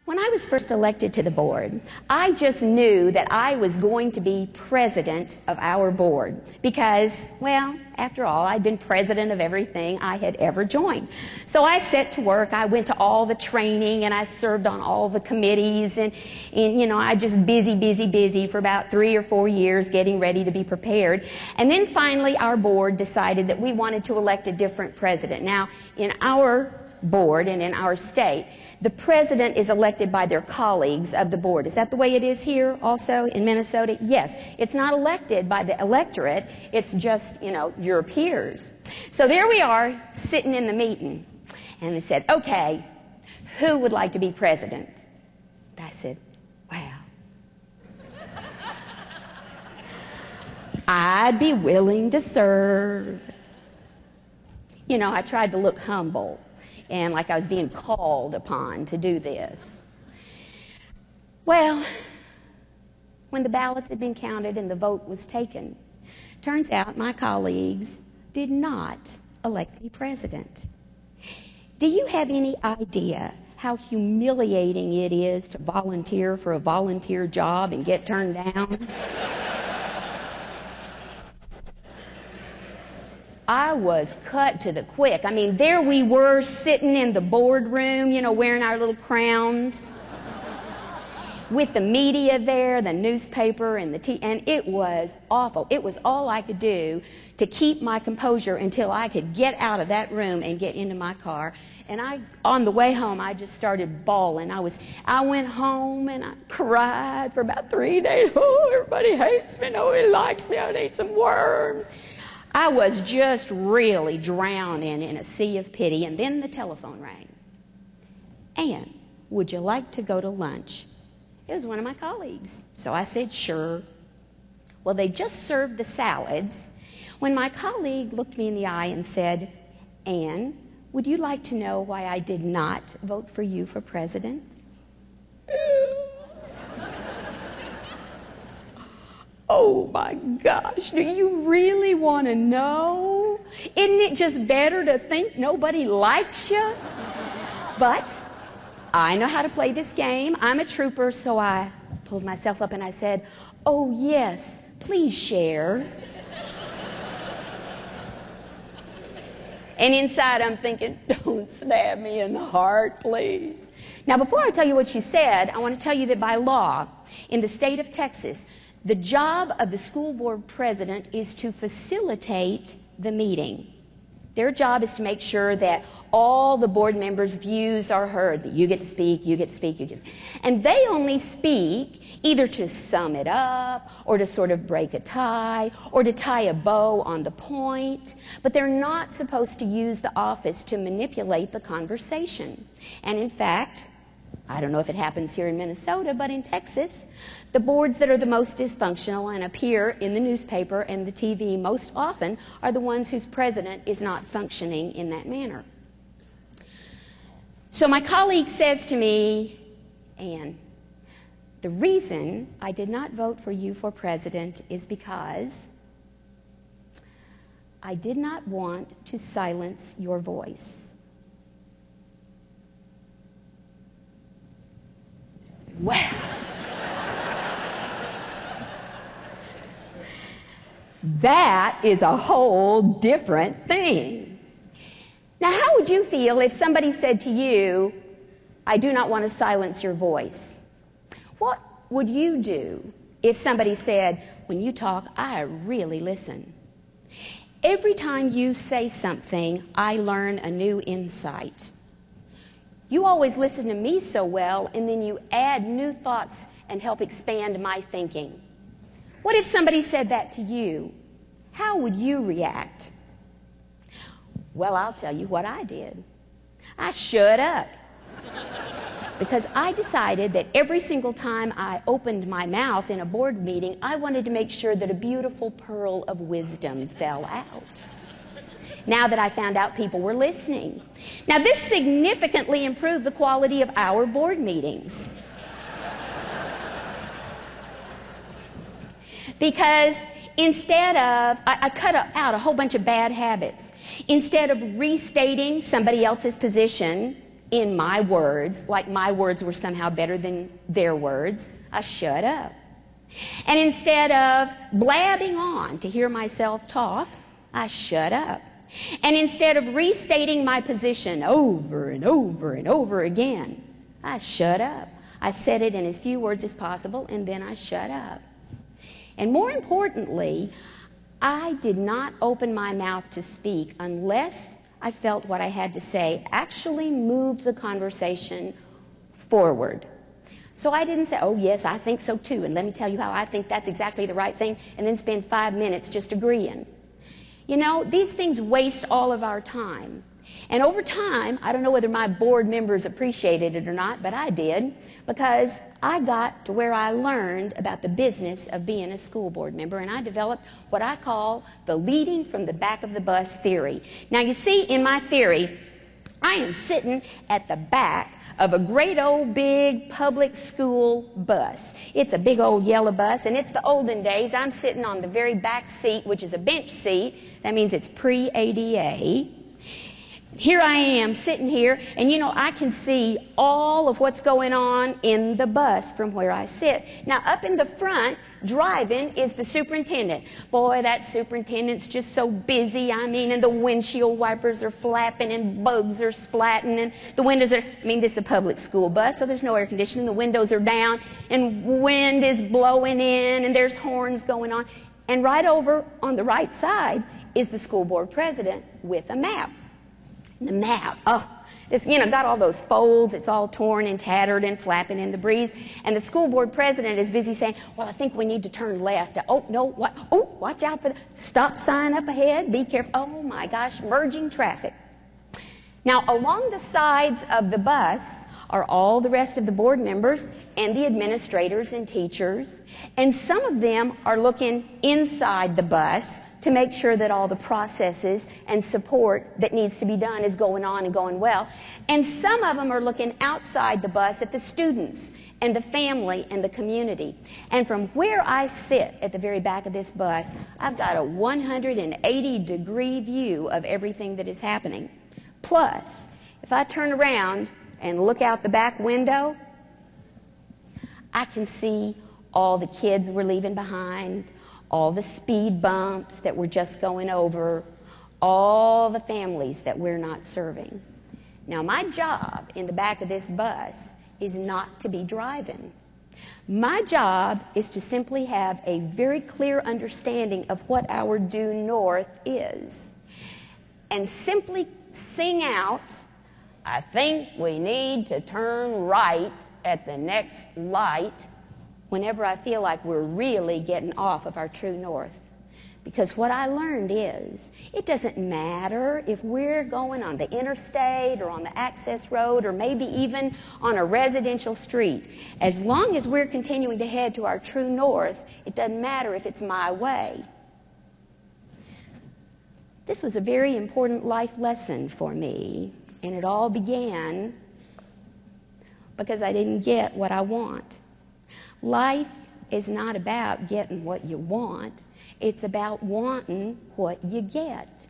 When I was first elected to the board, I just knew that I was going to be president of our board because, well, after all, I'd been president of everything I had ever joined. So I set to work. I went to all the training and I served on all the committees and I just busy for about 3 or 4 years getting ready to be prepared. And then finally our board decided that we wanted to elect a different president. Now, in our board and in our state, the president is elected by their colleagues of the board. Is that the way it is here also in Minnesota? Yes. It's not elected by the electorate. It's just, your peers. So there we are sitting in the meeting. And they said, okay, who would like to be president? I said, wow. I'd be willing to serve. I tried to look humble and like I was being called upon to do this. Well, when the ballots had been counted and the vote was taken, turns out my colleagues did not elect me president. Do you have any idea how humiliating it is to volunteer for a volunteer job and get turned down? I was cut to the quick. I mean, there we were sitting in the boardroom, wearing our little crowns, with the media there, the newspaper and and it was awful. It was all I could do to keep my composure until I could get out of that room and get into my car. And on the way home, I just started bawling. I went home and I cried for about 3 days. Oh, everybody hates me. Nobody likes me. I need some worms. I was just really drowning in a sea of pity, and then the telephone rang. Anne, would you like to go to lunch? It was one of my colleagues. So I said, sure. Well, they just served the salads when my colleague looked me in the eye and said, Anne, would you like to know why I did not vote for you for president? Oh my gosh, do you really want to know? Isn't it just better to think nobody likes you? But I know how to play this game. I'm a trooper, so I pulled myself up and I said, oh yes, please share. And inside I'm thinking, don't stab me in the heart, please. Now before I tell you what she said, I want to tell you that by law, in the state of Texas, the job of the school board president is to facilitate the meeting. Their job is to make sure that all the board members' views are heard, that you get to speak, you get to speak, you get to speak. And they only speak either to sum it up or to sort of break a tie or to tie a bow on the point, but they're not supposed to use the office to manipulate the conversation. And in fact, I don't know if it happens here in Minnesota, but in Texas, the boards that are the most dysfunctional and appear in the newspaper and the TV most often are the ones whose president is not functioning in that manner. So my colleague says to me, Anne, the reason I did not vote for you for president is because I did not want to silence your voice. Well, that is a whole different thing. Now, how would you feel if somebody said to you, I do not want to silence your voice? What would you do if somebody said, when you talk, I really listen? Every time you say something, I learn a new insight. You always listen to me so well, and then you add new thoughts and help expand my thinking. What if somebody said that to you? How would you react? Well, I'll tell you what I did. I shut up. Because I decided that every single time I opened my mouth in a board meeting, I wanted to make sure that a beautiful pearl of wisdom fell out. Now that I found out people were listening. Now, this significantly improved the quality of our board meetings. Because instead of, I cut out a whole bunch of bad habits. Instead of restating somebody else's position, in my words, like my words were somehow better than their words, I shut up. And instead of blabbing on to hear myself talk, I shut up. And instead of restating my position over and over and over again, I shut up. I said it in as few words as possible, and then I shut up. And more importantly, I did not open my mouth to speak unless I felt what I had to say actually moved the conversation forward. So I didn't say, oh, yes, I think so too, and let me tell you how I think that's exactly the right thing, and then spend 5 minutes just agreeing. You know, these things waste all of our time. And over time, I don't know whether my board members appreciated it or not, but I did, because I got to where I learned about the business of being a school board member, and I developed what I call the leading from the back of the bus theory. Now, you see, in my theory, I am sitting at the back of a great old big public school bus. It's a big old yellow bus, and it's the olden days. I'm sitting on the very back seat, which is a bench seat. That means it's pre-ADA. Here I am sitting here, and you know, I can see all of what's going on in the bus from where I sit. Now, up in the front, driving, is the superintendent. Boy, that superintendent's just so busy. I mean, and the windshield wipers are flapping, and bugs are splatting, and the windows are, this is a public school bus, so there's no air conditioning. The windows are down, and wind is blowing in, and there's horns going on. And right over on the right side is the school board president with a map. The map, it's, got all those folds. It's all torn and tattered and flapping in the breeze. And the school board president is busy saying, well, I think we need to turn left. Oh, no, what? Oh, watch out for the stop sign up ahead. Be careful. Oh, my gosh, merging traffic. Now, along the sides of the bus are all the rest of the board members and the administrators and teachers. And some of them are looking inside the bus to make sure that all the processes and support that needs to be done is going on and going well. And some of them are looking outside the bus at the students and the family and the community. And from where I sit at the very back of this bus, I've got a 180-degree view of everything that is happening. Plus, if I turn around and look out the back window, I can see all the kids we're leaving behind, all the speed bumps that we're just going over, all the families that we're not serving. Now, my job in the back of this bus is not to be driving. My job is to simply have a very clear understanding of what our due north is, and simply sing out, I think we need to turn right at the next light, whenever I feel like we're really getting off of our true north. Because what I learned is, it doesn't matter if we're going on the interstate or on the access road or maybe even on a residential street. As long as we're continuing to head to our true north, it doesn't matter if it's my way. This was a very important life lesson for me, and it all began because I didn't get what I want. Life is not about getting what you want. It's about wanting what you get.